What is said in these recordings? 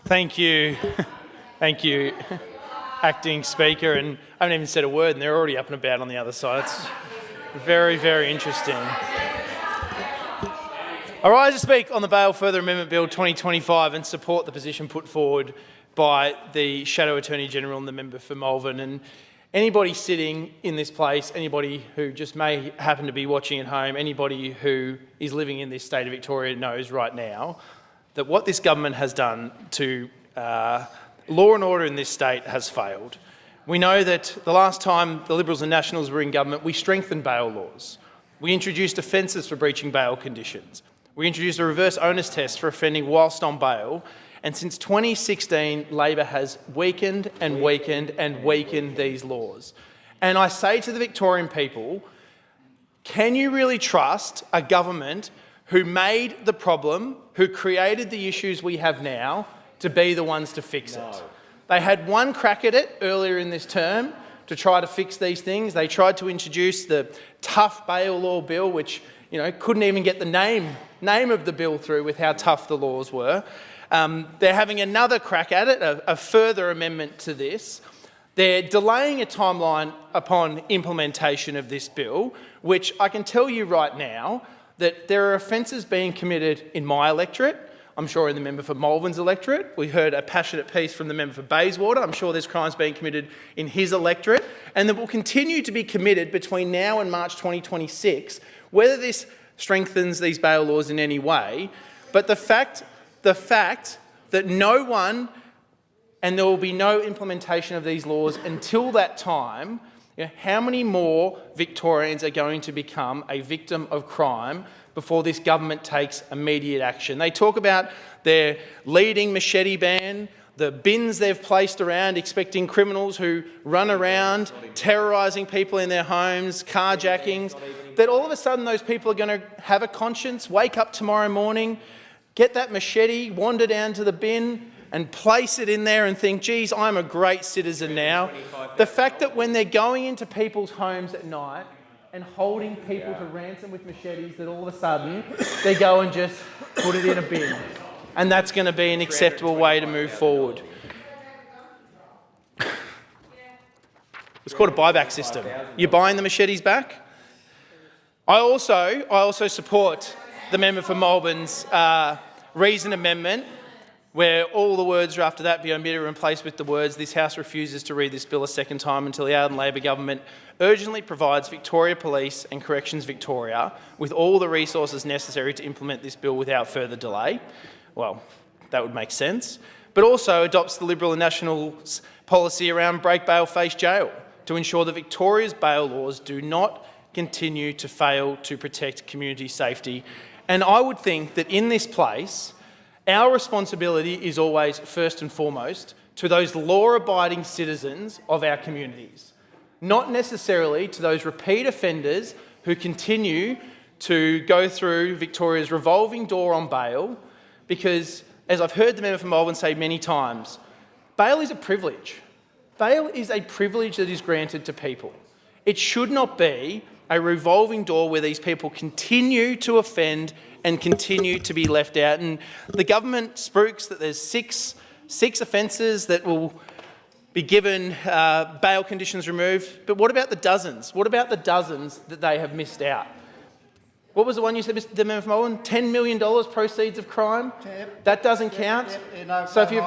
Thank you. Thank you, Acting Speaker. And I haven't even said a word and they're already up and about on the other side. It's very, very interesting. I rise to speak on the Bail Further Amendment Bill 2025 and support the position put forward by the Shadow Attorney General and the member for Malvern. And anybody sitting in this place, anybody who just may happen to be watching at home, anybody who is living in this state of Victoria knows right now that what this government has done to law and order in this state has failed. We know that the last time the Liberals and Nationals were in government, we strengthened bail laws. We introduced offences for breaching bail conditions. We introduced a reverse onus test for offending whilst on bail. And since 2016, Labor has weakened and weakened and weakened these laws. And I say to the Victorian people, can you really trust a government who made the problem, who created the issues we have now, to be the ones to fix it? They had one crack at it earlier in this term to try to fix these things. They tried to introduce the tough bail law bill, which couldn't even get the name of the bill through with how tough the laws were. They're having another crack at it, a further amendment to this. They're delaying a timeline upon implementation of this bill, which I can tell you right now that there are offences being committed in my electorate. I'm sure in the member for Malvern's electorate. We heard a passionate piece from the member for Bayswater. I'm sure there's crimes being committed in his electorate, and that will continue to be committed between now and March 2026, whether this strengthens these bail laws in any way. But the fact that no one, and there will be no implementation of these laws until that time, how many more Victorians are going to become a victim of crime before this government takes immediate action? They talk about their leading machete ban, the bins they've placed around expecting criminals who run around terrorising people in their homes, carjackings, that all of a sudden those people are going to have a conscience, wake up tomorrow morning, get that machete, wander down to the bin and place it in there and think, geez, I'm a great citizen now. The fact that when they're going into people's homes at night and holding people to ransom with machetes, that all of a sudden they go and just put it in a bin. And that's going to be an acceptable way to move forward. It's called a buyback system. You're buying the machetes back? I also support the member for Malvern's reason amendment, where all the words after that be omitted and replaced with the words, "This House refuses to read this bill a second time until the Alden Labor government urgently provides Victoria Police and Corrections Victoria with all the resources necessary to implement this bill without further delay." Well, that would make sense. But also adopts the Liberal and Nationals policy around break bail, face jail to ensure that Victoria's bail laws do not continue to fail to protect community safety. And I would think that in this place, our responsibility is always first and foremost to those law-abiding citizens of our communities, not necessarily to those repeat offenders who continue to go through Victoria's revolving door on bail, because, as I've heard the member for Malvern say many times, bail is a privilege. Bail is a privilege that is granted to people. It should not be a revolving door where these people continue to offend and continue to be left out. And the government spooks that there's six offences that will be given bail conditions removed. But what about the dozens? What about the dozens that they have missed out? What was the one you said, Mr. Member for Malvern? $10 million proceeds of crime? Yep. That doesn't count? No, so if you've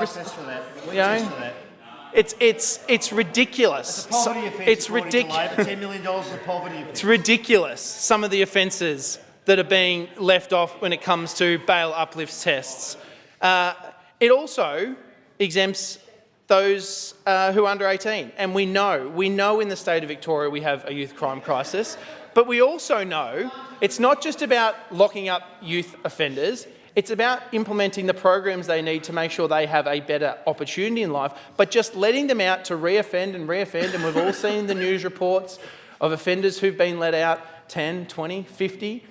it's ridiculous. It's a poverty offence. It's ridiculous. $10 million is a poverty offence. It's ridiculous, some of the offences that are being left off when it comes to bail uplift tests. It also exempts those who are under 18. And we know in the state of Victoria we have a youth crime crisis, but we also know it's not just about locking up youth offenders, it's about implementing the programs they need to make sure they have a better opportunity in life, but just letting them out to reoffend, and we've all seen the news reports of offenders who've been let out 10, 20, 50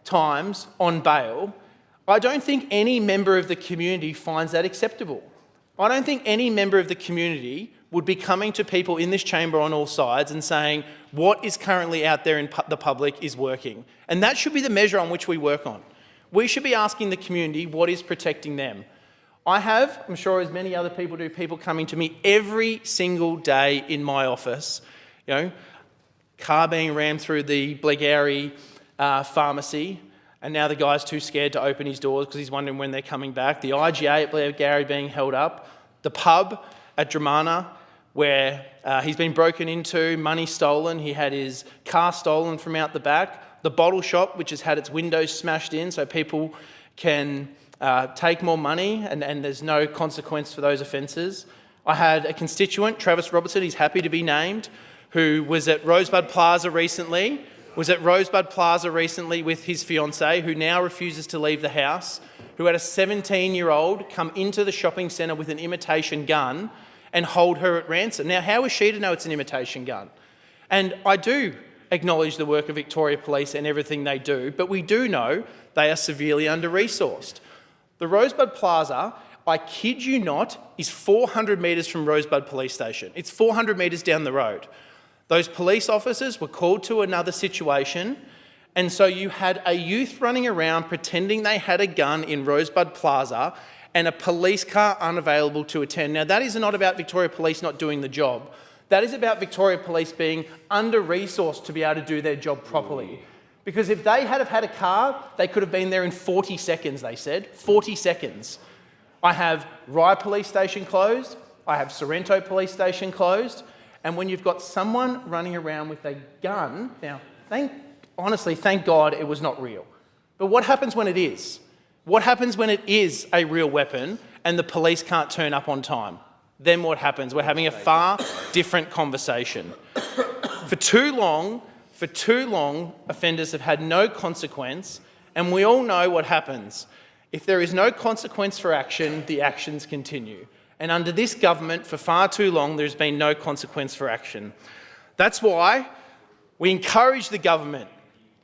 times on bail. I don't think any member of the community finds that acceptable. I don't think any member of the community would be coming to people in this chamber on all sides and saying what is currently out there in the public is working. And that should be the measure on which we work on. We should be asking the community what is protecting them. I have, I'm sure as many other people do, people coming to me every single day in my office, car being rammed through the Blackberry pharmacy, and now the guy's too scared to open his doors because he's wondering when they're coming back. The IGA at Blackberry being held up. The pub at Dramana, where he's been broken into, money stolen. He had his car stolen from out the back. The bottle shop, which has had its windows smashed in so people can take more money and there's no consequence for those offences. I had a constituent, Travis Robertson, he's happy to be named, who was at Rosebud Plaza recently with his fiancée, who now refuses to leave the house, who had a 17-year-old come into the shopping centre with an imitation gun and hold her at ransom. Now, how is she to know it's an imitation gun? And I do acknowledge the work of Victoria Police and everything they do, but we do know they are severely under-resourced. The Rosebud Plaza, I kid you not, is 400 metres from Rosebud Police Station. It's 400 metres down the road. Those police officers were called to another situation, and so you had a youth running around pretending they had a gun in Rosebud Plaza and a police car unavailable to attend. Now, that is not about Victoria Police not doing the job. That is about Victoria Police being under-resourced to be able to do their job properly. Because if they had have had a car, they could have been there in 40 seconds, they said. 40 seconds. I have Rye Police Station closed. I have Sorrento Police Station closed. And when you've got someone running around with a gun, now, honestly, thank God it was not real. But what happens when it is? What happens when it is a real weapon and the police can't turn up on time? Then what happens? We're having a far different conversation. For too long, offenders have had no consequence, and we all know what happens. If there is no consequence for action, the actions continue. And under this government, for far too long, there's been no consequence for action. That's why we encourage the government.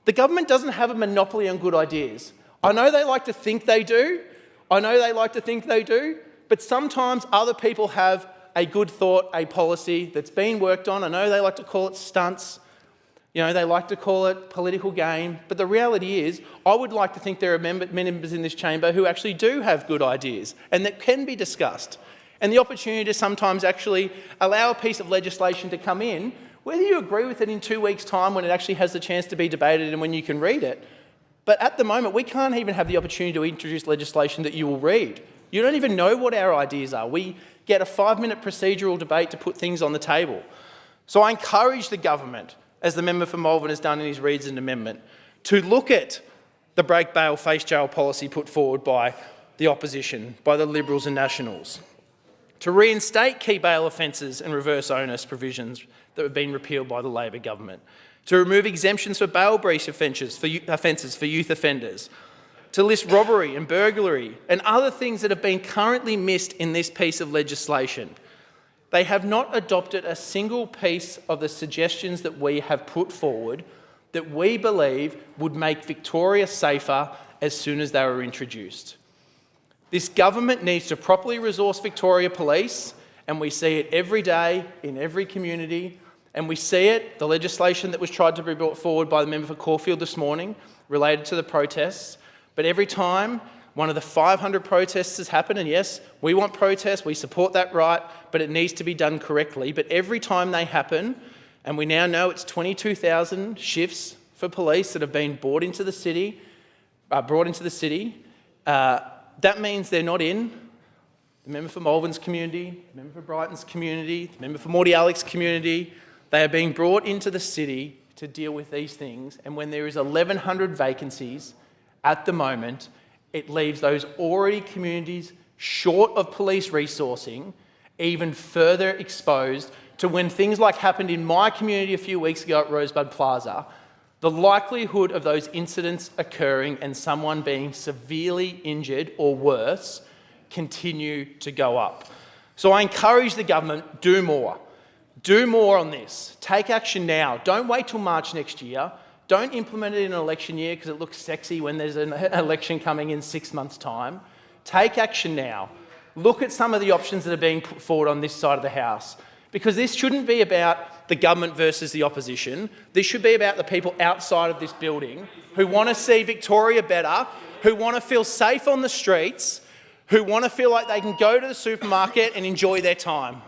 The government doesn't have a monopoly on good ideas. I know they like to think they do, but sometimes other people have a good thought, a policy that's been worked on. I know they like to call it stunts. They like to call it political gain, but the reality is, I would like to think there are members in this chamber who actually do have good ideas and that can be discussed. And the opportunity to sometimes actually allow a piece of legislation to come in, whether you agree with it in 2 weeks' time when it actually has the chance to be debated and when you can read it. But at the moment, we can't even have the opportunity to introduce legislation that you will read. You don't even know what our ideas are. We get a 5-minute procedural debate to put things on the table. So I encourage the government, as the member for Malvern has done in his Readsoned amendment, to look at the break bail, face jail policy put forward by the opposition, by the Liberals and Nationals, to reinstate key bail offences and reverse onus provisions that have been repealed by the Labor government, to remove exemptions for bail breach offences for youth offenders, to list robbery and burglary and other things that have been currently missed in this piece of legislation. They have not adopted a single piece of the suggestions that we have put forward that we believe would make Victoria safer as soon as they were introduced. This government needs to properly resource Victoria Police, and we see it every day in every community, and we see it, the legislation that was tried to be brought forward by the member for Caulfield this morning related to the protests, but every time one of the 500 protests has happened, and yes, we want protests, we support that right, but it needs to be done correctly. But every time they happen, and we now know it's 22,000 shifts for police that have been brought into the city, that means they're not in the member for Malvern's community, the member for Brighton's community, the member for Mordialloc community. They are being brought into the city to deal with these things. And when there is 1,100 vacancies at the moment, it leaves those already communities short of police resourcing even further exposed to when things like happened in my community a few weeks ago at Rosebud Plaza, the likelihood of those incidents occurring and someone being severely injured or worse continue to go up. So I encourage the government, do more. Do more on this. Take action now. Don't wait till March next year. Don't implement it in an election year because it looks sexy when there's an election coming in 6 months' time. Take action now. Look at some of the options that are being put forward on this side of the House. Because this shouldn't be about the government versus the opposition. This should be about the people outside of this building who want to see Victoria better, who want to feel safe on the streets, who want to feel like they can go to the supermarket and enjoy their time.